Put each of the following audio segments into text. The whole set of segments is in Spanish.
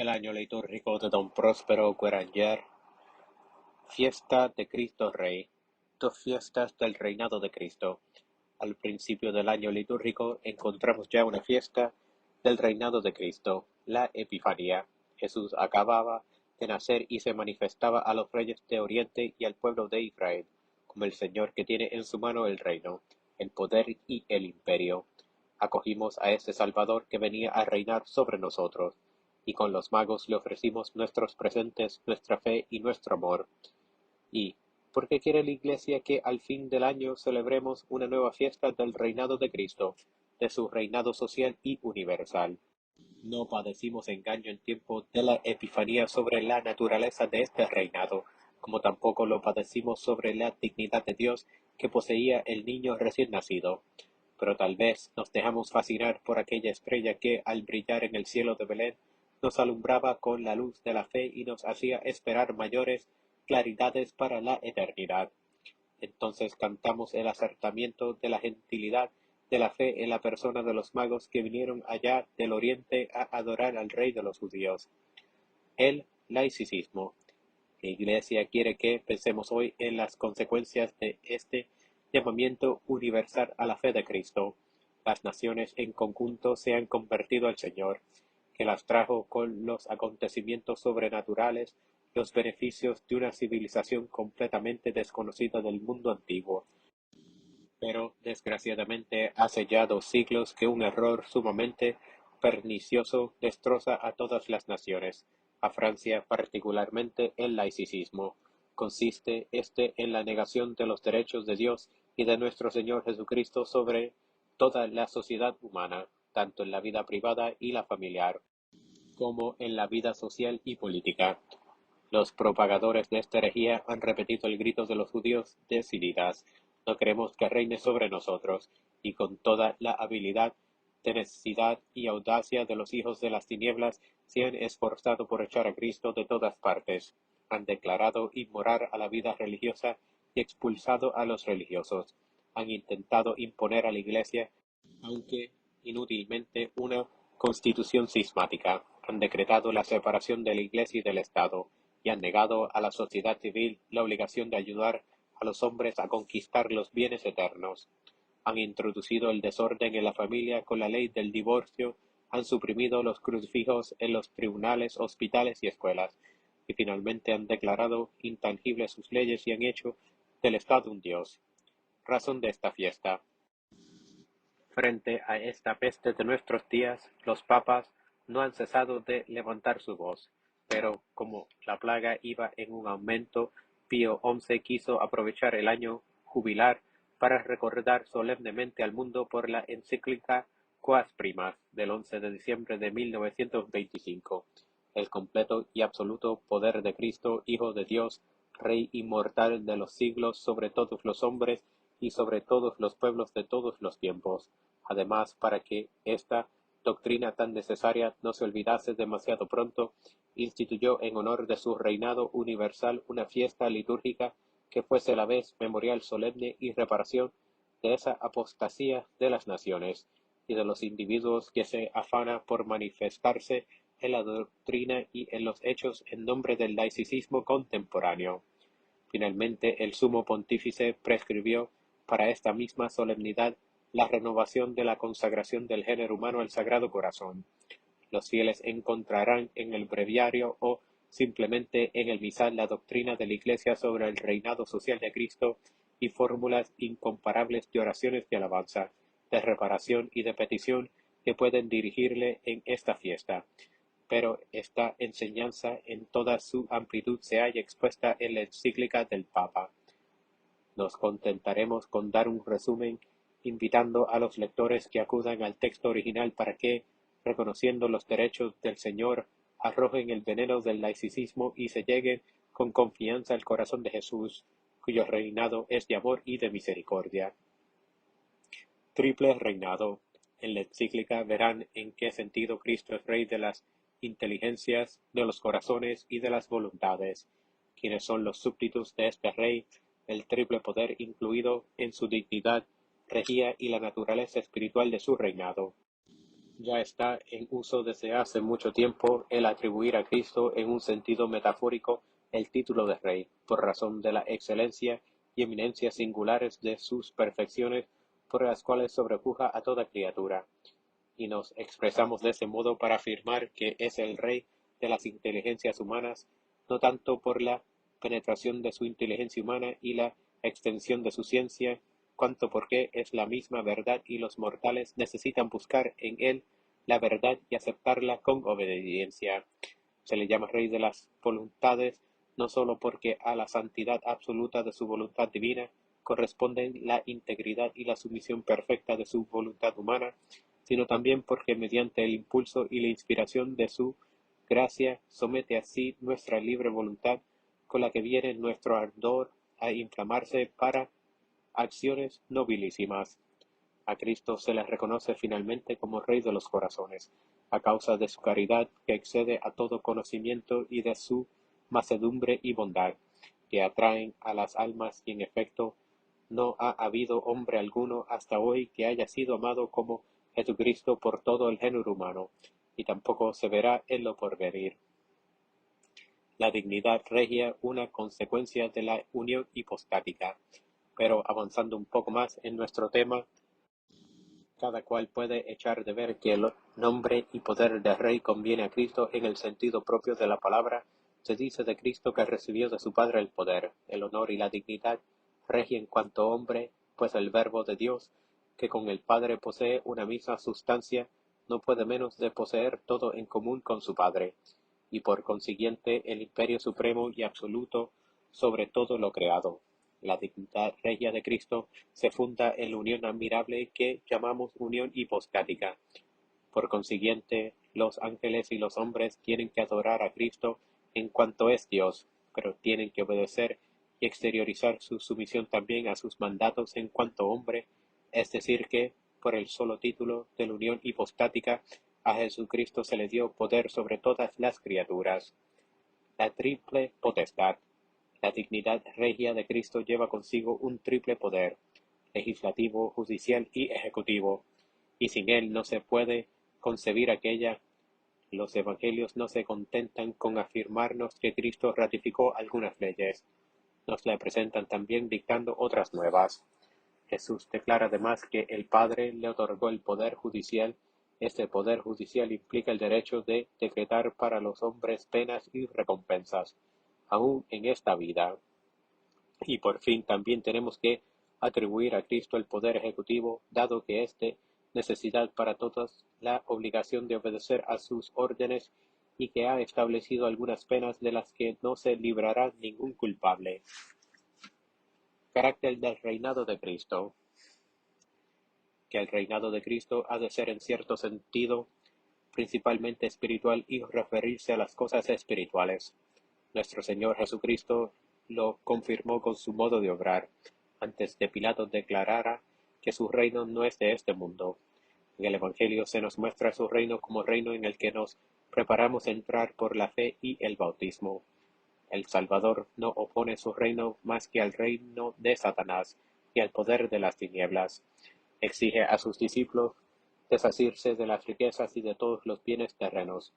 del año litúrgico de Don Próspero Guéranger, fiesta de Cristo Rey, dos fiestas del reinado de Cristo. Al principio del año litúrgico encontramos ya una fiesta del reinado de Cristo, la Epifanía. Jesús acababa de nacer y se manifestaba a los reyes de Oriente y al pueblo de Israel, como el Señor que tiene en su mano el reino, el poder y el imperio. Acogimos a este Salvador que venía a reinar sobre nosotros, y con los magos le ofrecimos nuestros presentes, nuestra fe y nuestro amor. Y, ¿por qué quiere la Iglesia que al fin del año celebremos una nueva fiesta del reinado de Cristo, de su reinado social y universal? No padecimos engaño en tiempo de la Epifanía sobre la naturaleza de este reinado, como tampoco lo padecimos sobre la dignidad de Dios que poseía el niño recién nacido. Pero tal vez nos dejamos fascinar por aquella estrella que, al brillar en el cielo de Belén, nos alumbraba con la luz de la fe y nos hacía esperar mayores claridades para la eternidad. Entonces cantamos el acertamiento de la gentilidad de la fe en la persona de los magos que vinieron allá del oriente a adorar al rey de los judíos. El laicismo. La Iglesia quiere que pensemos hoy en las consecuencias de este llamamiento universal a la fe de Cristo. Las naciones en conjunto se han convertido al Señor, que las trajo con los acontecimientos sobrenaturales, los beneficios de una civilización completamente desconocida del mundo antiguo. Pero, desgraciadamente, hace ya 2 siglos que un error sumamente pernicioso destroza a todas las naciones, a Francia particularmente el laicismo. Consiste este en la negación de los derechos de Dios y de nuestro Señor Jesucristo sobre toda la sociedad humana, tanto en la vida privada y la familiar, como en la vida social y política. Los propagadores de esta herejía han repetido el grito de los judíos decididas: no queremos que reine sobre nosotros, y con toda la habilidad, tenacidad y audacia de los hijos de las tinieblas se han esforzado por echar a Cristo de todas partes. Han declarado inmoral a la vida religiosa y expulsado a los religiosos. Han intentado imponer a la Iglesia, aunque inútilmente, una constitución cismática. Han decretado la separación de la Iglesia y del Estado, y han negado a la sociedad civil la obligación de ayudar a los hombres a conquistar los bienes eternos. Han introducido el desorden en la familia con la ley del divorcio, han suprimido los crucifijos en los tribunales, hospitales y escuelas, y finalmente han declarado intangibles sus leyes y han hecho del Estado un Dios. Razón de esta fiesta. Frente a esta peste de nuestros días, los papas no han cesado de levantar su voz, pero como la plaga iba en un aumento, Pío XI quiso aprovechar el año jubilar para recordar solemnemente al mundo por la encíclica Quas Primas del 11 de diciembre de 1925, el completo y absoluto poder de Cristo, Hijo de Dios, Rey inmortal de los siglos sobre todos los hombres y sobre todos los pueblos de todos los tiempos. Además, para que esta doctrina tan necesaria no se olvidase demasiado pronto, instituyó en honor de su reinado universal una fiesta litúrgica que fuese a la vez memorial solemne y reparación de esa apostasía de las naciones y de los individuos que se afana por manifestarse en la doctrina y en los hechos en nombre del laicismo contemporáneo. Finalmente, el Sumo Pontífice prescribió para esta misma solemnidad la renovación de la consagración del género humano al Sagrado Corazón. Los fieles encontrarán en el breviario o simplemente en el misal la doctrina de la Iglesia sobre el reinado social de Cristo y fórmulas incomparables de oraciones de alabanza, de reparación y de petición que pueden dirigirle en esta fiesta. Pero esta enseñanza en toda su amplitud se halla expuesta en la encíclica del Papa. Nos contentaremos con dar un resumen, invitando a los lectores que acudan al texto original para que, reconociendo los derechos del Señor, arrojen el veneno del laicismo y se lleguen con confianza al corazón de Jesús, cuyo reinado es de amor y de misericordia. Triple reinado. En la encíclica verán en qué sentido Cristo es Rey de las inteligencias, de los corazones y de las voluntades, quienes son los súbditos de este Rey, el triple poder incluido en su dignidad, regía y la naturaleza espiritual de su reinado. Ya está en uso desde hace mucho tiempo el atribuir a Cristo en un sentido metafórico el título de Rey, por razón de la excelencia y eminencia singulares de sus perfecciones por las cuales sobrepuja a toda criatura, y nos expresamos de ese modo para afirmar que es el Rey de las inteligencias humanas, no tanto por la penetración de su inteligencia humana y la extensión de su ciencia, cuanto porque es la misma verdad y los mortales necesitan buscar en él la verdad y aceptarla con obediencia. Se le llama Rey de las voluntades, no sólo porque a la santidad absoluta de su voluntad divina corresponden la integridad y la sumisión perfecta de su voluntad humana, sino también porque mediante el impulso y la inspiración de su gracia somete así nuestra libre voluntad, con la que viene nuestro ardor a inflamarse para acciones nobilísimas. A Cristo se le reconoce finalmente como Rey de los corazones, a causa de su caridad que excede a todo conocimiento y de su mansedumbre y bondad, que atraen a las almas y en efecto no ha habido hombre alguno hasta hoy que haya sido amado como Jesucristo por todo el género humano, y tampoco se verá en lo porvenir. La dignidad regia una consecuencia de la unión hipostática. Pero avanzando un poco más en nuestro tema, cada cual puede echar de ver que el nombre y poder de Rey conviene a Cristo en el sentido propio de la palabra. Se dice de Cristo que recibió de su Padre el poder, el honor y la dignidad, regia en cuanto hombre, pues el Verbo de Dios, que con el Padre posee una misma sustancia, no puede menos de poseer todo en común con su Padre, y por consiguiente el imperio supremo y absoluto sobre todo lo creado. La dignidad regia de Cristo se funda en la unión admirable que llamamos unión hipostática. Por consiguiente, los ángeles y los hombres tienen que adorar a Cristo en cuanto es Dios, pero tienen que obedecer y exteriorizar su sumisión también a sus mandatos en cuanto hombre, es decir que, por el solo título de la unión hipostática, a Jesucristo se le dio poder sobre todas las criaturas. La triple potestad. La dignidad regia de Cristo lleva consigo un triple poder, legislativo, judicial y ejecutivo, y sin él no se puede concebir aquella. Los evangelios no se contentan con afirmarnos que Cristo ratificó algunas leyes, nos la presentan también dictando otras nuevas. Jesús declara además que el Padre le otorgó el poder judicial. Este poder judicial implica el derecho de decretar para los hombres penas y recompensas, aún en esta vida. Y por fin también tenemos que atribuir a Cristo el poder ejecutivo, dado que es de necesidad para todos la obligación de obedecer a sus órdenes y que ha establecido algunas penas de las que no se librará ningún culpable. Carácter del reinado de Cristo. Que el reinado de Cristo ha de ser en cierto sentido principalmente espiritual y referirse a las cosas espirituales. Nuestro Señor Jesucristo lo confirmó con su modo de obrar, antes de Pilato declarara que su reino no es de este mundo. En el Evangelio se nos muestra su reino como reino en el que nos preparamos a entrar por la fe y el bautismo. El Salvador no opone su reino más que al reino de Satanás y al poder de las tinieblas. Exige a sus discípulos desasirse de las riquezas y de todos los bienes terrenos,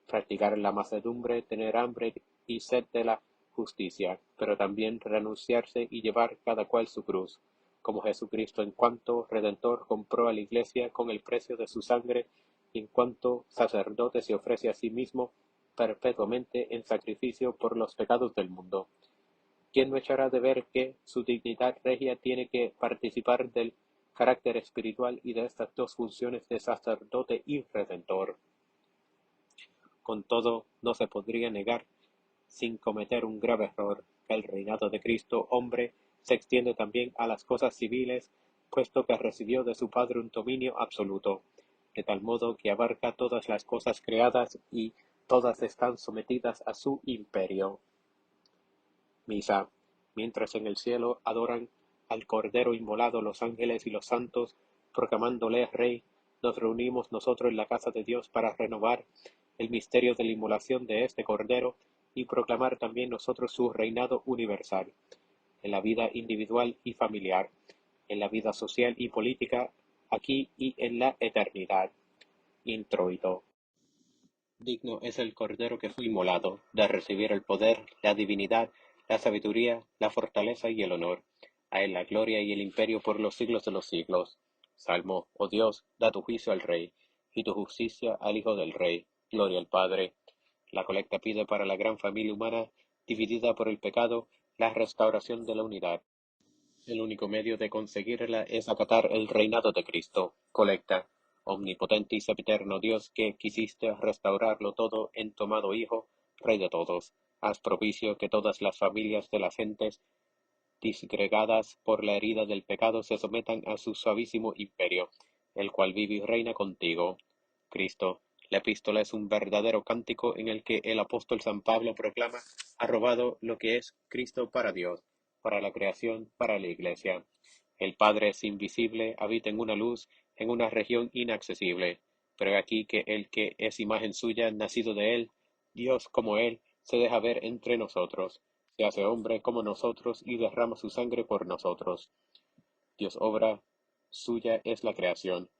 practicar la mansedumbre, tener hambre y sed de la justicia, pero también renunciarse y llevar cada cual su cruz, como Jesucristo en cuanto Redentor compró a la Iglesia con el precio de su sangre, y en cuanto sacerdote se ofrece a sí mismo perpetuamente en sacrificio por los pecados del mundo. ¿Quién no echará de ver que su dignidad regia tiene que participar del carácter espiritual y de estas dos funciones de sacerdote y redentor? Con todo, no se podría negar, sin cometer un grave error, que el reinado de Cristo hombre se extiende también a las cosas civiles, puesto que recibió de su Padre un dominio absoluto, de tal modo que abarca todas las cosas creadas y todas están sometidas a su imperio. Misa. Mientras en el cielo adoran al Cordero inmolado los ángeles y los santos, proclamándole Rey, nos reunimos nosotros en la casa de Dios para renovar el misterio de la inmolación de este Cordero y proclamar también nosotros su reinado universal, en la vida individual y familiar, en la vida social y política, aquí y en la eternidad. Introito. Digno es el Cordero que fue inmolado, de recibir el poder, la divinidad, la sabiduría, la fortaleza y el honor. A él la gloria y el imperio por los siglos de los siglos. Salmo, oh Dios, da tu juicio al Rey, y tu justicia al Hijo del Rey. Gloria al Padre. La colecta pide para la gran familia humana, dividida por el pecado, la restauración de la unidad. El único medio de conseguirla es acatar el reinado de Cristo. Colecta. Omnipotente y sempiterno Dios, que quisiste restaurarlo todo en tu amado Hijo, Rey de todos, haz propicio que todas las familias de las gentes, disgregadas por la herida del pecado, se sometan a su suavísimo imperio, el cual vive y reina contigo. Cristo, la epístola es un verdadero cántico en el que el apóstol San Pablo proclama: ha robado lo que es Cristo para Dios, para la creación, para la Iglesia. El Padre es invisible, habita en una luz, en una región inaccesible, pero he aquí que el que es imagen suya, nacido de él, Dios como él, se deja ver entre nosotros, se hace hombre como nosotros y derrama su sangre por nosotros. Dios obra suya es la creación.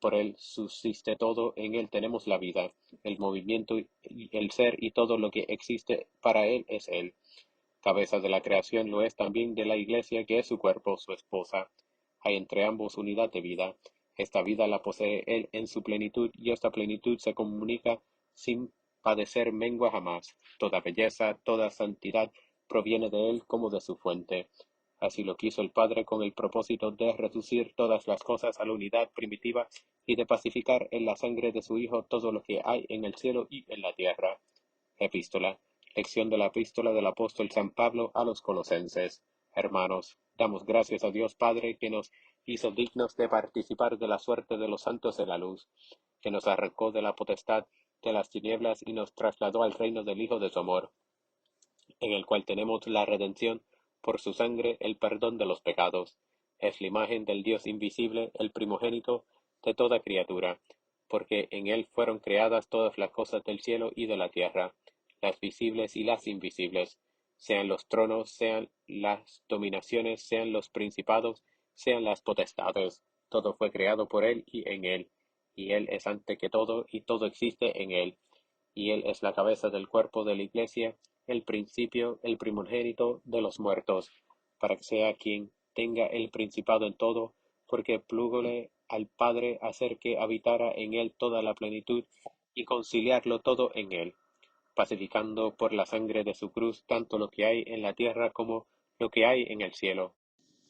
Por él subsiste todo, en él tenemos la vida, el movimiento y el ser, y todo lo que existe para él es él. Cabeza de la creación lo es también de la Iglesia, que es su cuerpo, su esposa. Hay entre ambos unidad de vida. Esta vida la posee él en su plenitud, y esta plenitud se comunica sin padecer mengua jamás. Toda belleza, toda santidad proviene de él como de su fuente. Así lo quiso el Padre, con el propósito de reducir todas las cosas a la unidad primitiva y de pacificar en la sangre de su Hijo todo lo que hay en el cielo y en la tierra. Epístola. Lección de la epístola del apóstol San Pablo a los Colosenses. Hermanos, damos gracias a Dios Padre, que nos hizo dignos de participar de la suerte de los santos de la luz, que nos arrancó de la potestad de las tinieblas y nos trasladó al reino del Hijo de su amor, en el cual tenemos la redención por su sangre, el perdón de los pecados. Es la imagen del Dios invisible, el primogénito de toda criatura, porque en él fueron creadas todas las cosas del cielo y de la tierra, las visibles y las invisibles, sean los tronos, sean las dominaciones, sean los principados, sean las potestades. Todo fue creado por él y él es antes que todo, y todo existe en él, y él es la cabeza del cuerpo de la Iglesia, el principio, el primogénito de los muertos, para que sea quien tenga el principado en todo, porque plúgole al Padre hacer que habitara en él toda la plenitud, y conciliarlo todo en él, pacificando por la sangre de su cruz tanto lo que hay en la tierra como lo que hay en el cielo.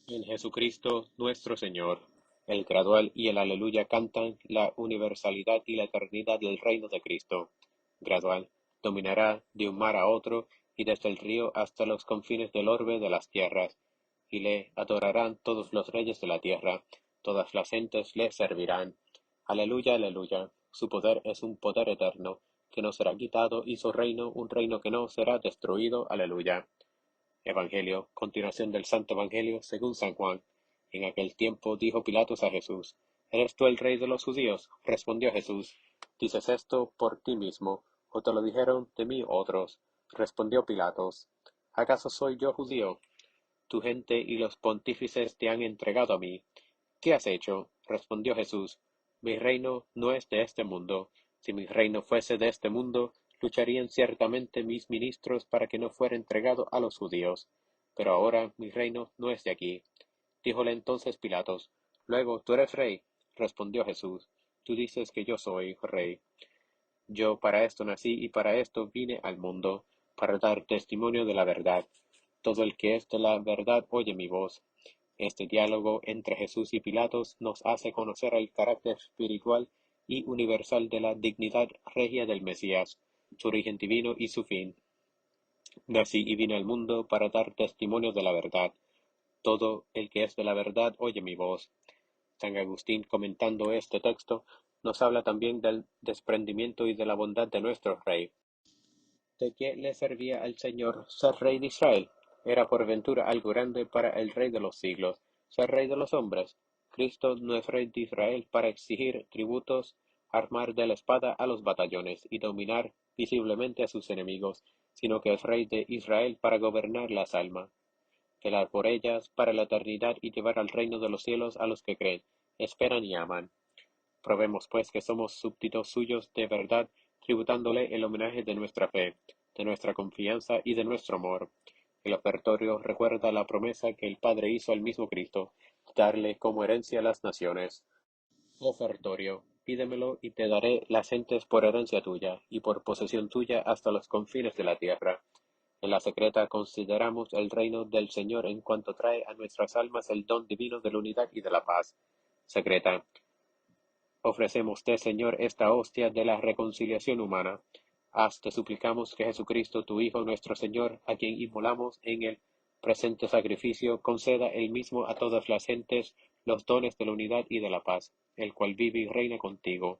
En Jesucristo nuestro Señor, el gradual y el aleluya cantan la universalidad y la eternidad del reino de Cristo. Gradual, dominará de un mar a otro, y desde el río hasta los confines del orbe de las tierras, y le adorarán todos los reyes de la tierra, todas las gentes le servirán. Aleluya, aleluya, su poder es un poder eterno, que no será quitado, y su reino un reino que no será destruido. Aleluya. Evangelio, continuación del Santo Evangelio según San Juan. En aquel tiempo dijo Pilatos a Jesús: ¿Eres tú el rey de los judíos? Respondió Jesús: ¿Dices esto por ti mismo, o te lo dijeron de mí otros? Respondió Pilatos: ¿Acaso soy yo judío? Tu gente y los pontífices te han entregado a mí. ¿Qué has hecho? Respondió Jesús: Mi reino no es de este mundo. Si mi reino fuese de este mundo, lucharían ciertamente mis ministros para que no fuera entregado a los judíos. Pero ahora mi reino no es de aquí. Díjole entonces Pilatos: Luego, ¿tú eres rey? Respondió Jesús: Tú dices que yo soy rey. Yo para esto nací y para esto vine al mundo, para dar testimonio de la verdad. Todo el que es de la verdad oye mi voz. Este diálogo entre Jesús y Pilatos nos hace conocer el carácter espiritual y universal de la dignidad regia del Mesías, su origen divino y su fin. Nací y vine al mundo para dar testimonio de la verdad. Todo el que es de la verdad oye mi voz. San Agustín, comentando este texto, nos habla también del desprendimiento y de la bondad de nuestro Rey. ¿De qué le servía al Señor ser Rey de Israel? ¿Era por ventura algo grande para el Rey de los siglos, ser Rey de los hombres? Cristo no es Rey de Israel para exigir tributos, armar de la espada a los batallones y dominar visiblemente a sus enemigos, sino que es Rey de Israel para gobernar las almas, velar por ellas para la eternidad y llevar al reino de los cielos a los que creen, esperan y aman. Probemos pues que somos súbditos suyos de verdad, tributándole el homenaje de nuestra fe, de nuestra confianza y de nuestro amor. El ofertorio recuerda la promesa que el Padre hizo al mismo Cristo, darle como herencia a las naciones. Ofertorio, pídemelo y te daré las gentes por herencia tuya, y por posesión tuya hasta los confines de la tierra. En la secreta consideramos el reino del Señor en cuanto trae a nuestras almas el don divino de la unidad y de la paz. Secreta, ofrecémoste, Señor, esta hostia de la reconciliación humana. Te suplicamos que Jesucristo, tu Hijo, nuestro Señor, a quien inmolamos en el presente sacrificio, conceda él mismo a todas las gentes los dones de la unidad y de la paz, el cual vive y reina contigo.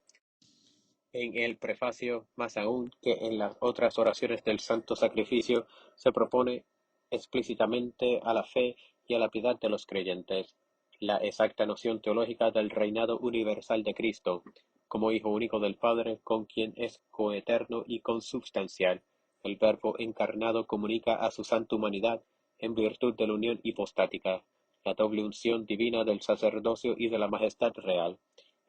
En el prefacio, más aún que en las otras oraciones del Santo Sacrificio, se propone explícitamente a la fe y a la piedad de los creyentes la exacta noción teológica del reinado universal de Cristo, como Hijo único del Padre, con quien es coeterno y consubstancial. El Verbo encarnado comunica a su santa humanidad en virtud de la unión hipostática, la doble unción divina del sacerdocio y de la majestad real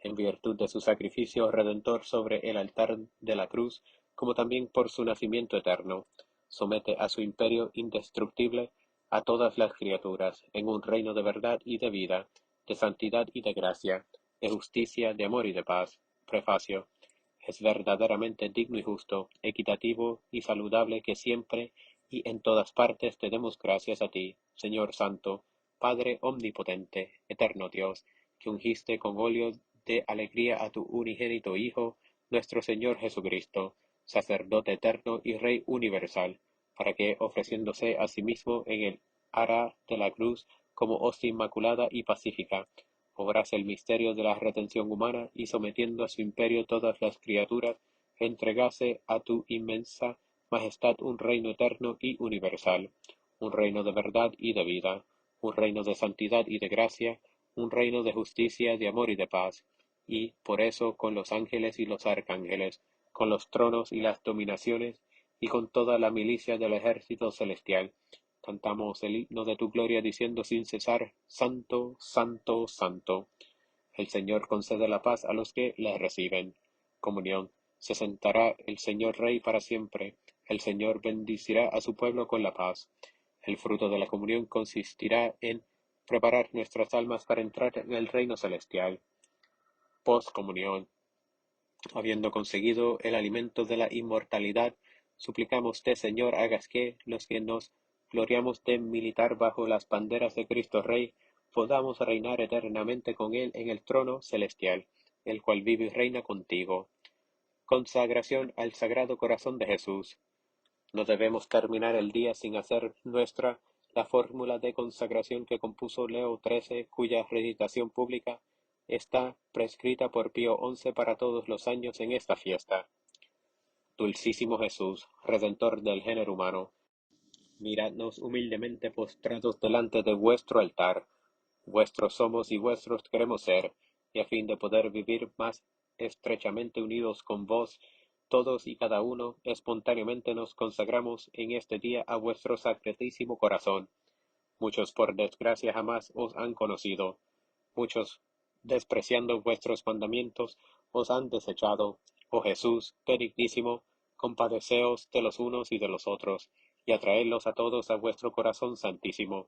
en virtud de su sacrificio redentor sobre el altar de la cruz, como también por su nacimiento eterno, somete a su imperio indestructible a todas las criaturas, en un reino de verdad y de vida, de santidad y de gracia, de justicia, de amor y de paz. Prefacio. Es verdaderamente digno y justo, equitativo y saludable que siempre y en todas partes te demos gracias a ti, Señor Santo, Padre omnipotente, eterno Dios, que ungiste con óleo de alegría a tu unigénito Hijo, nuestro Señor Jesucristo, sacerdote eterno y Rey universal, para que, ofreciéndose a sí mismo en el ara de la cruz como hostia inmaculada y pacífica, obrase el misterio de la redención humana y sometiendo a su imperio todas las criaturas, entregase a tu inmensa majestad un reino eterno y universal, un reino de verdad y de vida, un reino de santidad y de gracia, un reino de justicia, de amor y de paz, y por eso con los ángeles y los arcángeles, con los tronos y las dominaciones, y con toda la milicia del ejército celestial, cantamos el himno de tu gloria diciendo sin cesar, Santo, Santo, Santo. El Señor concede la paz a los que la reciben. Comunión. Se sentará el Señor Rey para siempre. El Señor bendicirá a su pueblo con la paz. El fruto de la comunión consistirá en preparar nuestras almas para entrar en el reino celestial. Postcomunión. Habiendo conseguido el alimento de la inmortalidad, suplicámoste, Señor, hagas que, los que nos gloriamos de militar bajo las banderas de Cristo Rey, podamos reinar eternamente con Él en el trono celestial, el cual vive y reina contigo. Consagración al Sagrado Corazón de Jesús. No debemos terminar el día sin hacer nuestra la fórmula de consagración que compuso Leo XIII, cuya recitación pública está prescrita por Pío XI para todos los años en esta fiesta. Dulcísimo Jesús, Redentor del género humano, miradnos humildemente postrados delante de vuestro altar. Vuestros somos y vuestros queremos ser, y a fin de poder vivir más estrechamente unidos con vos, todos y cada uno, espontáneamente nos consagramos en este día a vuestro sacratísimo corazón. Muchos por desgracia jamás os han conocido, muchos, despreciando vuestros mandamientos, os han desechado. Oh Jesús, benignísimo, compadeceos de los unos y de los otros, y atraedlos a todos a vuestro corazón santísimo.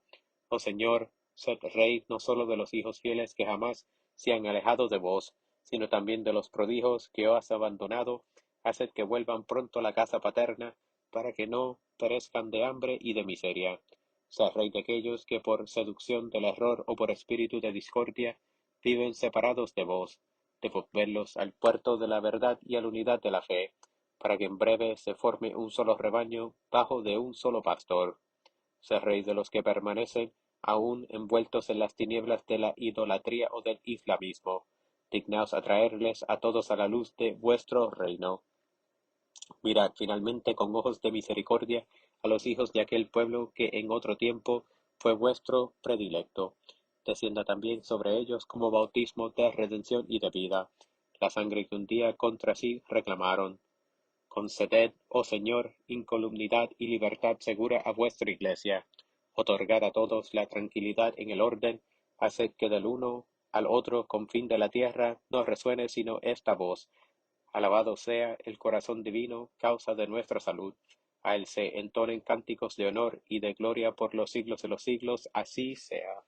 Oh Señor, sed Rey no sólo de los hijos fieles que jamás se han alejado de vos, sino también de los prodigios que os has abandonado, haced que vuelvan pronto a la casa paterna, para que no perezcan de hambre y de miseria. Sed Rey de aquellos que por seducción del error o por espíritu de discordia viven separados de vos, devolverlos al puerto de la verdad y a la unidad de la fe, para que en breve se forme un solo rebaño bajo de un solo pastor. Sed Rey de los que permanecen aún envueltos en las tinieblas de la idolatría o del islamismo. Dignaos atraerles a todos a la luz de vuestro reino. Mirad finalmente con ojos de misericordia a los hijos de aquel pueblo que en otro tiempo fue vuestro predilecto. Descienda también sobre ellos como bautismo de redención y de vida, la sangre que un día contra sí reclamaron. Conceded, oh Señor, incolumnidad y libertad segura a vuestra Iglesia. Otorgad a todos la tranquilidad en el orden, haced que del uno al otro confín de la tierra no resuene sino esta voz: Alabado sea el corazón divino, causa de nuestra salud. A él se entonen cánticos de honor y de gloria por los siglos de los siglos, así sea.